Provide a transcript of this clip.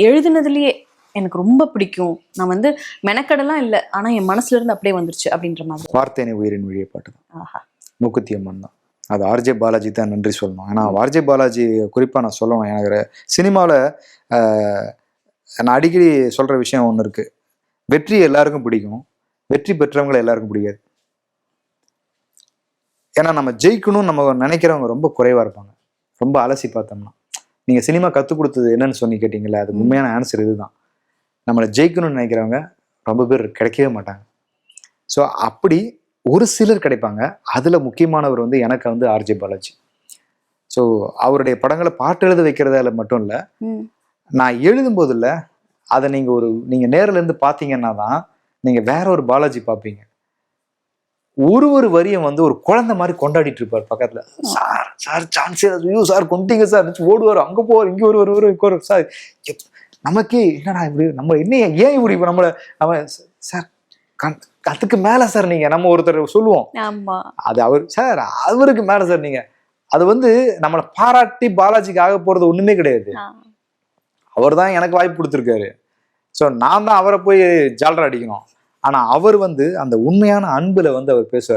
எழுதுனதுலயே எனக்கு ரொம்ப பிடிக்கும், நான் வந்து மெனக்கடலாம் இல்லை, ஆனா என் மனசுல இருந்து அப்படியே வந்துருச்சு அப்படின்ற மாதிரி? வார்த்தைனை உயிரின் வழியே பாட்டு தான். ஆஹா. மூக்குத்தி அம்மன் தான். அது ஆர்ஜே பாலாஜி தான் நன்றி சொல்லணும். ஏன்னா ஆர்ஜே பாலாஜி குறிப்பாக நான் சொல்லணும், எனக்கு சினிமாவில் நான் அடிக்கடி சொல்கிற விஷயம் ஒன்று இருக்குது. வெற்றி எல்லாருக்கும் பிடிக்கும், வெற்றி பெற்றவங்களை எல்லாருக்கும் பிடிக்காது. ஏன்னா நம்ம ஜெயிக்கணும்னு நம்ம நினைக்கிறவங்க ரொம்ப குறைவாக இருப்பாங்க. ரொம்ப அலசி பார்த்தோம்னா, நீங்கள் சினிமா கற்றுக் கொடுத்தது என்னன்னு சொல்லி கேட்டிங்களா, அது உண்மையான ஆன்சர் இதுதான். நம்மளை ஜெயிக்கணும்னு நினைக்கிறவங்க ரொம்ப பேர் கிடைக்கவே மாட்டாங்க. ஸோ அப்படி ஒரு சிலர் கிடைப்பாங்க. அதில் முக்கியமானவர் வந்து எனக்கு வந்து ஆர்ஜே பாலாஜி. ஸோ அவருடைய படங்களை பாட்டு எழுத வைக்கிறதால மட்டும் இல்லை, நான் எழுதும்போது இல்லை, அதை நீங்கள் நேரில் இருந்து பார்த்தீங்கன்னா தான் நீங்கள் வேற ஒரு பாலாஜி பார்ப்பீங்க. ஒரு வரியை வந்து ஒரு குழந்தை மாதிரி கொண்டாடிட்டு இருப்பார் பக்கத்துல. சார் சார் சான்ஸே ஐயோ சார் கொண்டீங்க சார், ஓடுவார், அங்க போவார், இங்க ஒரு சார். நமக்கே என்னடா இப்படி, நம்ம என்ன ஏன் இப்படி நம்ம சார் அதுக்கு மேல சார் நீங்க நம்ம ஒருத்தர் சொல்லுவோம், அது அவர் சார் அவருக்கு மேல சார் நீங்க. அது வந்து நம்மளை பாராட்டி பாலாஜிக்கு ஆக போறது ஒண்ணுமே கிடையாது. அவர் தான் எனக்கு வாய்ப்பு கொடுத்துருக்காரு. ஸோ நான் தான் அவரை போய் ஜால்ரா அடிக்கணும். ஆனா அவர் வந்து அந்த உண்மையான அன்புல வந்து அவர் பேசுவார்.